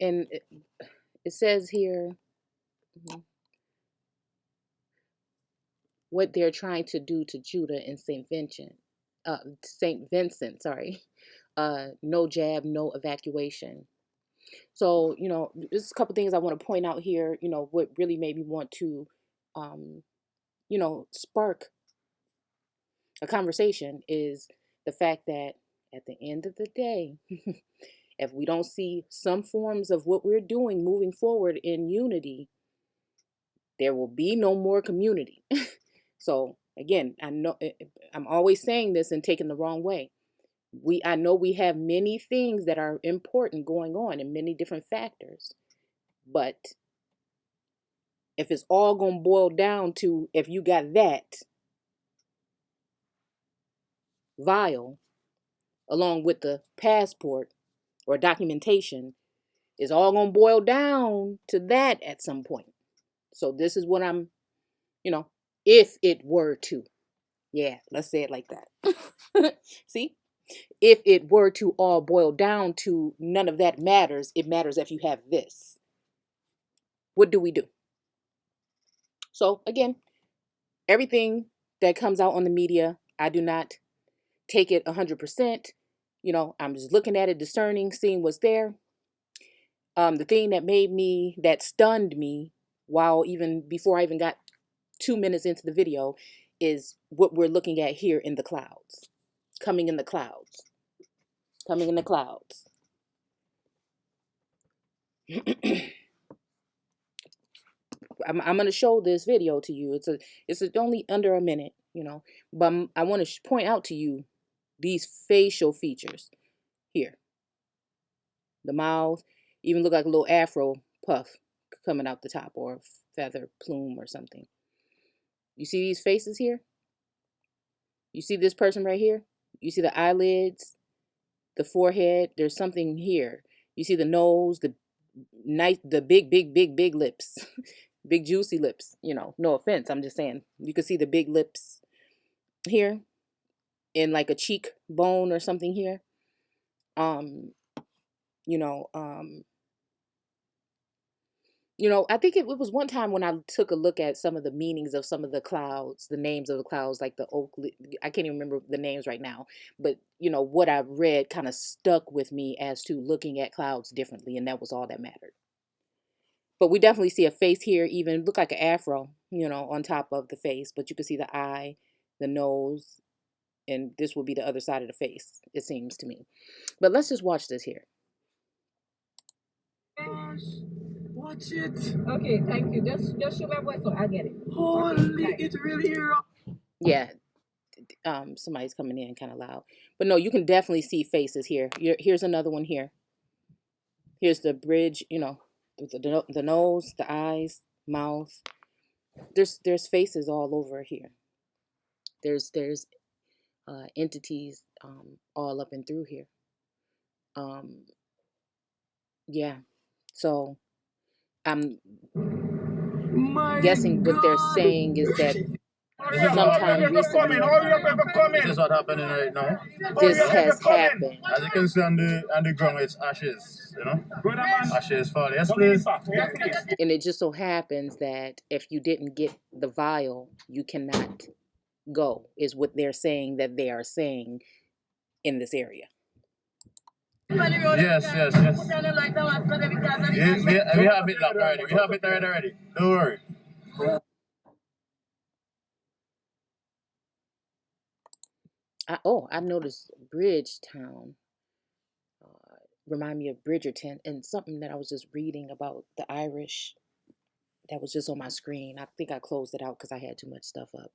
And it says here what they're trying to do to Judah and Saint Vincent, sorry. No jab, no evacuation. So, there's a couple things I want to point out here, what really made me want to, um, spark a conversation is the fact that at the end of the day, if we don't see some forms of what we're doing moving forward in unity, there will be no more community. So again, I know I'm always saying this and taken the wrong way. I know we have many things that are important going on and many different factors, but if it's all going to boil down to if you got that vial along with the passport or documentation, it's all going to boil down to that at some point. So this is what I'm, if it were to. Yeah, let's say it like that. See? If it were to all boil down to none of that matters, it matters if you have this. What do we do? So again, everything that comes out on the media, I do not take it 100%. I'm just looking at it, discerning, seeing what's there. The thing that stunned me before I even got 2 minutes into the video is what we're looking at here in the clouds, coming in the clouds. I'm going to show this video to you. It's only under a minute, but I want to point out to you these facial features here. The mouth even look like a little afro puff coming out the top, or feather plume or something. You see these faces here? You see this person right here? You see the eyelids, the forehead. There's something here. You see the nose, the big lips, big juicy lips. No offense. I'm just saying. You can see the big lips here, in like a cheek bone or something here. I think it was one time when I took a look at some of the meanings of some of the clouds, the names of the clouds, like the oak. I can't even remember the names right now, but what I read kind of stuck with me as to looking at clouds differently, and that was all that mattered. But we definitely see a face here, even look like an afro, on top of the face, but you can see the eye, the nose, and this will be the other side of the face, it seems to me. But let's just watch this here. Gosh, watch it. Okay, thank you. Just show my voice so I get it. Holy, okay, it's really rough. Yeah. Somebody's coming in kind of loud. But no, you can definitely see faces here. Here's another one here. Here's the bridge, the nose, the eyes, mouth. There's faces all over here. There's entities all up and through here. Yeah. So I'm guessing what they're saying is that sometime recently This is what happening right now. this has happened. As you can see on the ground, it's ashes, ashes fall. Yes, please. And it just so happens that if you didn't get the vial, you cannot go, is what they're saying that they are saying in this area. Yes. We have it locked already. We have it already. Don't worry. I noticed Bridgetown. Remind me of Bridgerton, and something that I was just reading about the Irish that was just on my screen. I think I closed it out because I had too much stuff up.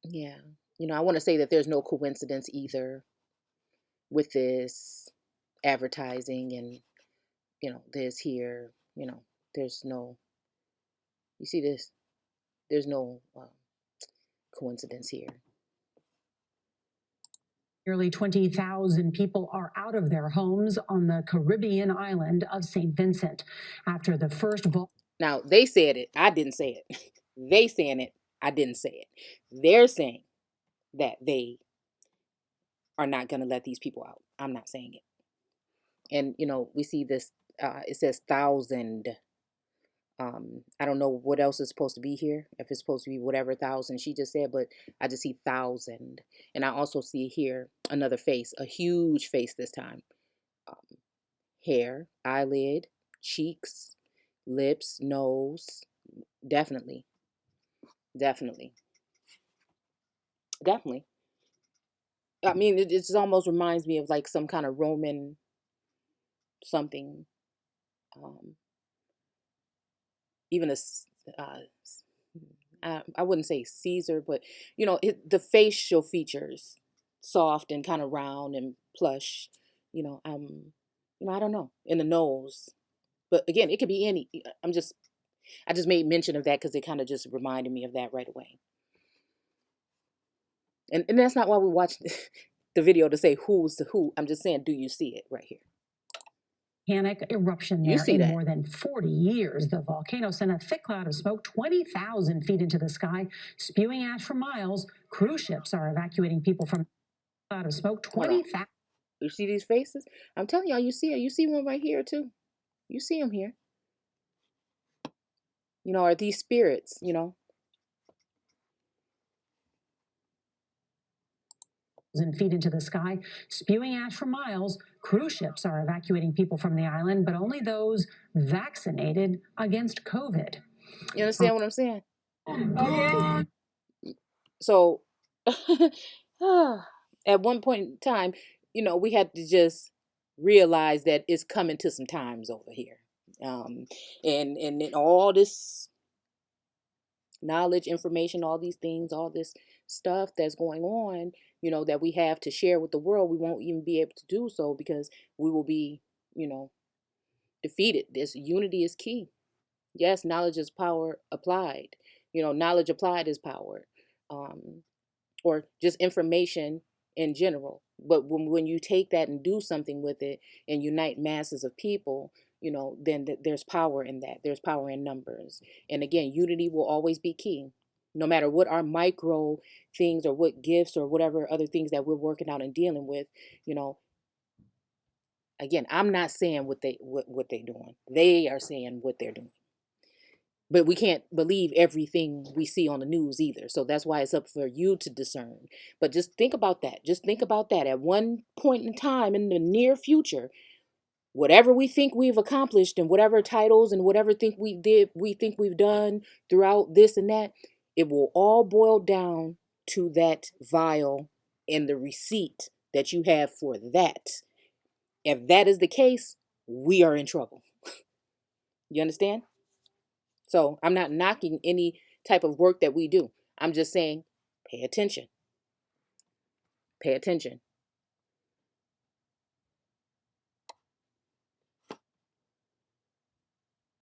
Yeah, I want to say that there's no coincidence either with this advertising and this here. There's no. You see this? There's no coincidence here. Nearly 20,000 people are out of their homes on the Caribbean island of St. Vincent after the first vote. Now, they said it. I didn't say it. They saying it. I didn't say it. They're saying that they are not going to let these people out. I'm not saying it. And, we see this, it says 1,000. I don't know what else is supposed to be here. If it's supposed to be whatever 1,000 she just said, but I just see 1,000. And I also see here another face, a huge face this time. Hair, eyelid, cheeks, lips, nose. Definitely. Definitely. Definitely. I mean, it just almost reminds me of like some kind of Roman something. Even uh, I wouldn't say Caesar, but the facial features, soft and kind of round and plush. I don't know, in the nose, but again, it could be any. I just made mention of that because it kind of just reminded me of that right away. And that's not why we watched the video to say who's the who. I'm just saying, do you see it right here? Volcanic eruption You there see in that? more than 40 years. The volcano sent a thick cloud of smoke 20,000 feet into the sky, spewing ash for miles. Cruise ships are evacuating people from the cloud of smoke. 20,000. You see these faces? I'm telling y'all, you see it. You see one right here too. You see them here. Are these spirits? Feet into the sky, spewing ash for miles. Cruise ships are evacuating people from the island, but only those vaccinated against COVID. You understand what I'm saying? Okay. So, at one point in time, we had to just realize that it's coming to some times over here. And then all this knowledge, information, all these things, all this stuff that's going on, that we have to share with the world, we won't even be able to do so because we will be, defeated. This unity is key. Yes, knowledge is power applied. Knowledge applied is power. Or just information in general. But when you take that and do something with it and unite masses of people, then there's power in that. There's power in numbers. And again, unity will always be key. No matter what our micro things or what gifts or whatever other things that we're working out and dealing with, again, I'm not saying what they're doing. They are saying what they're doing. But we can't believe everything we see on the news either. So that's why it's up for you to discern. But just think about that. Just think about that. At one point in time in the near future, whatever we think we've accomplished and whatever titles and whatever we think we've done throughout this and that, it will all boil down to that vial and the receipt that you have for that. If that is the case, we are in trouble. You understand? So I'm not knocking any type of work that we do. I'm just saying, pay attention. Pay attention.